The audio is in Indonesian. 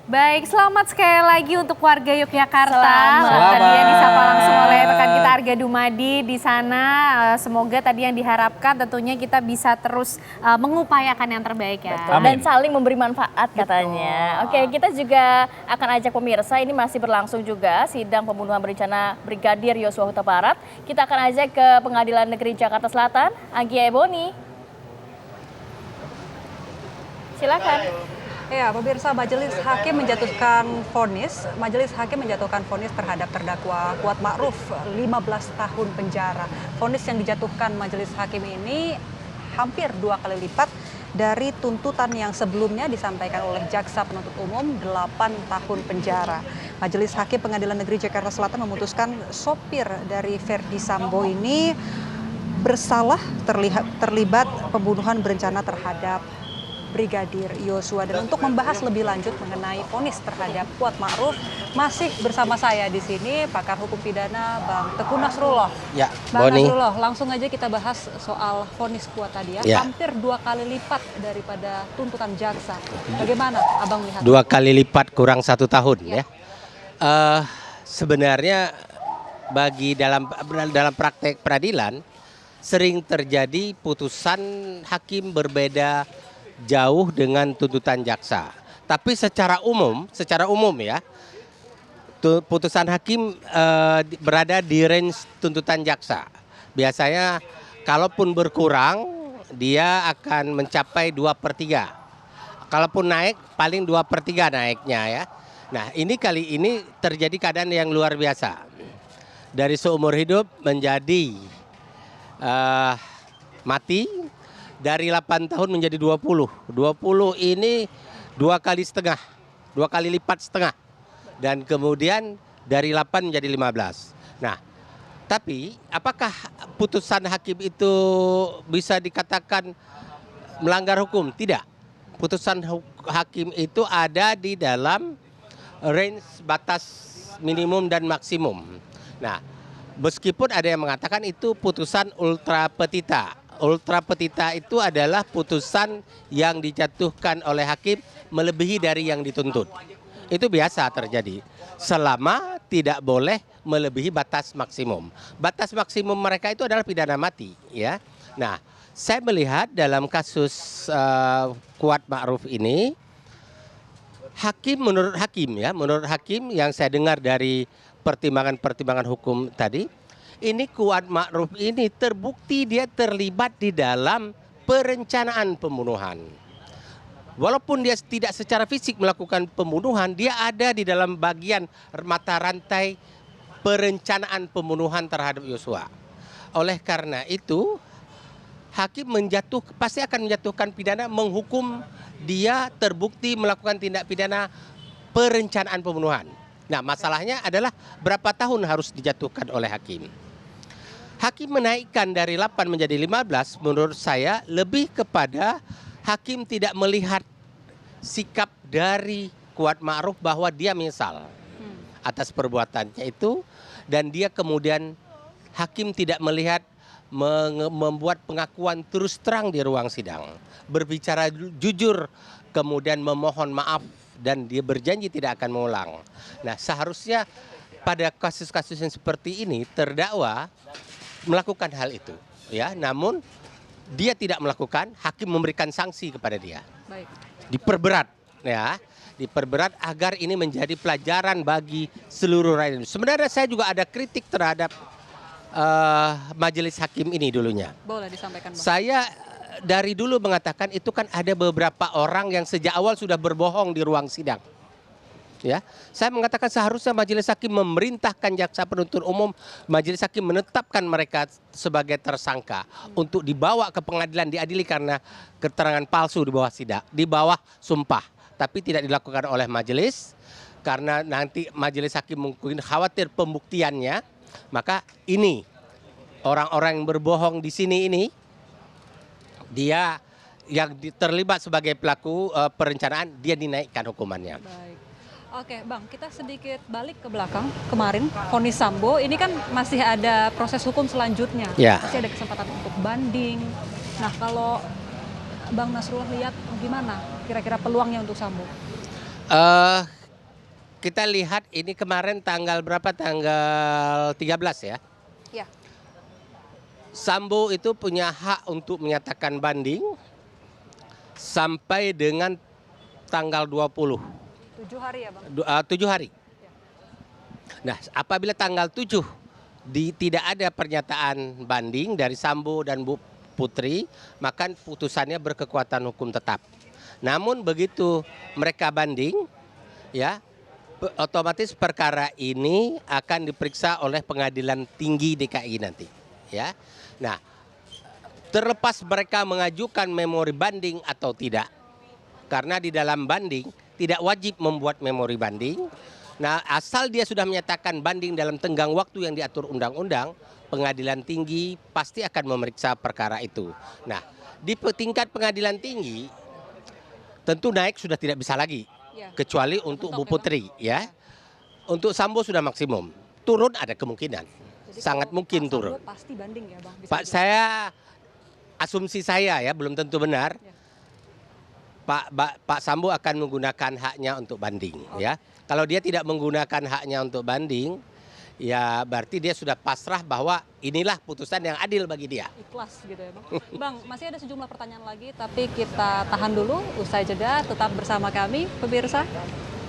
Baik, selamat sekali lagi untuk warga Yogyakarta. Selamat. Tadi yang disapa langsung oleh rekan kita Arga Dumadi di sana. Semoga tadi yang diharapkan tentunya kita bisa terus mengupayakan yang terbaik ya. Betul. Dan saling memberi manfaat katanya. Oke, kita juga akan ajak pemirsa, ini masih berlangsung juga sidang pembunuhan berencana Brigadir Yosua Huta Barat. Kita akan ajak ke Pengadilan Negeri Jakarta Selatan, Anggia Eboni. Silakan. Ya, pemirsa, Majelis Hakim menjatuhkan vonis terhadap terdakwa Kuat Ma'ruf 15 tahun penjara. Vonis yang dijatuhkan Majelis Hakim ini hampir 2 kali lipat dari tuntutan yang sebelumnya disampaikan oleh Jaksa Penuntut Umum 8 tahun penjara. Majelis Hakim Pengadilan Negeri Jakarta Selatan memutuskan sopir dari Verdi Sambo ini bersalah terlibat pembunuhan berencana terhadap Brigadir Yosua. Dan untuk membahas lebih lanjut mengenai vonis terhadap Kuat Ma'ruf, masih bersama saya di sini pakar hukum pidana Bang Teguh Nasrullah. Ya, Bang Boni. Nasrullah, langsung aja kita bahas soal vonis Kuat tadi ya. Hampir 2 kali lipat daripada tuntutan jaksa. Bagaimana Abang melihat? 2 kali lipat kurang 1 tahun ya. Sebenarnya bagi dalam praktek peradilan sering terjadi putusan hakim berbeda jauh dengan tuntutan jaksa. Tapi secara umum ya, putusan hakim berada di range tuntutan jaksa. Biasanya kalaupun berkurang, dia akan mencapai 2/3. Kalaupun naik, paling 2/3 naiknya ya. Nah, kali ini terjadi keadaan yang luar biasa. Dari seumur hidup menjadi mati. Dari 8 tahun menjadi 20. 20 ini 2 kali setengah, 2 kali lipat setengah. Dan kemudian dari 8 menjadi 15. Nah, tapi apakah putusan hakim itu bisa dikatakan melanggar hukum? Tidak. Putusan hakim itu ada di dalam range batas minimum dan maksimum. Nah, meskipun ada yang mengatakan itu putusan ultra petita. Ultra petita itu adalah putusan yang dijatuhkan oleh hakim melebihi dari yang dituntut. Itu biasa terjadi selama tidak boleh melebihi batas maksimum. Batas maksimum mereka itu adalah pidana mati ya. Nah, saya melihat dalam kasus Kuat Ma'ruf ini menurut hakim yang saya dengar dari pertimbangan hukum tadi, ini Kuat Ma'ruf ini terbukti dia terlibat di dalam perencanaan pembunuhan. Walaupun dia tidak secara fisik melakukan pembunuhan, dia ada di dalam bagian mata rantai perencanaan pembunuhan terhadap Yosua. Oleh karena itu, hakim pasti akan menjatuhkan pidana, menghukum dia terbukti melakukan tindak pidana perencanaan pembunuhan. Nah, masalahnya adalah berapa tahun harus dijatuhkan oleh hakim. Hakim menaikkan dari 8 menjadi 15 menurut saya lebih kepada hakim tidak melihat sikap dari Kuat Ma'ruf bahwa dia menyesal atas perbuatannya itu, dan dia kemudian hakim tidak melihat membuat pengakuan terus terang di ruang sidang, berbicara jujur, kemudian memohon maaf dan dia berjanji tidak akan mengulang. Nah, seharusnya pada kasus-kasus yang seperti ini terdakwa melakukan hal itu ya, namun dia tidak melakukan, hakim memberikan sanksi kepada dia. Baik. Diperberat ya, diperberat agar ini menjadi pelajaran bagi seluruh rakyat. Sebenarnya saya juga ada kritik terhadap majelis hakim ini dulunya. Boleh disampaikan, Bang. Saya dari dulu mengatakan itu kan ada beberapa orang yang sejak awal sudah berbohong di ruang sidang. Ya, saya mengatakan seharusnya majelis hakim memerintahkan jaksa penuntut umum, majelis hakim menetapkan mereka sebagai tersangka untuk dibawa ke pengadilan, diadili karena keterangan palsu di bawah di bawah sumpah. Tapi tidak dilakukan oleh majelis karena nanti majelis hakim mungkin khawatir pembuktiannya, maka ini orang-orang yang berbohong di sini ini dia yang terlibat sebagai pelaku perencanaan, dia dinaikkan hukumannya. Baik. Oke, Bang, kita sedikit balik ke belakang. Kemarin vonis Sambo ini kan masih ada proses hukum selanjutnya. Ya. Masih ada kesempatan untuk banding. Nah, kalau Bang Nasrullah lihat gimana kira-kira peluangnya untuk Sambo? kita lihat ini kemarin tanggal berapa? Tanggal 13 ya. Ya. Sambo itu punya hak untuk menyatakan banding sampai dengan tanggal 20. 7 hari ya Bang? 7 hari. Nah, apabila tanggal 7 tidak ada pernyataan banding dari Sambo dan Bu Putri, maka putusannya berkekuatan hukum tetap. Namun begitu mereka banding, ya, otomatis perkara ini akan diperiksa oleh Pengadilan Tinggi DKI nanti, ya. Nah, terlepas mereka mengajukan memori banding atau tidak, karena di dalam banding tidak wajib membuat memori banding. Nah, asal dia sudah menyatakan banding dalam tenggang waktu yang diatur undang-undang, Pengadilan Tinggi pasti akan memeriksa perkara itu. Nah, di tingkat Pengadilan Tinggi tentu naik sudah tidak bisa lagi, Ya. kecuali untuk Bu Putri, ya. Untuk Sambo sudah maksimum, turun ada kemungkinan, Jadi sangat kalau mungkin Pak Sambo turun. pasti banding ya Bang? Bisa Pak, dibilang. saya asumsi saya ya, belum tentu benar. Ya. Pak Sambo akan menggunakan haknya untuk banding, ya. Kalau dia tidak menggunakan haknya untuk banding, ya berarti dia sudah pasrah bahwa inilah putusan yang adil bagi dia. Ikhlas gitu ya Bang. Bang, masih ada sejumlah pertanyaan lagi, tapi kita tahan dulu. Usai jeda, tetap bersama kami, pemirsa.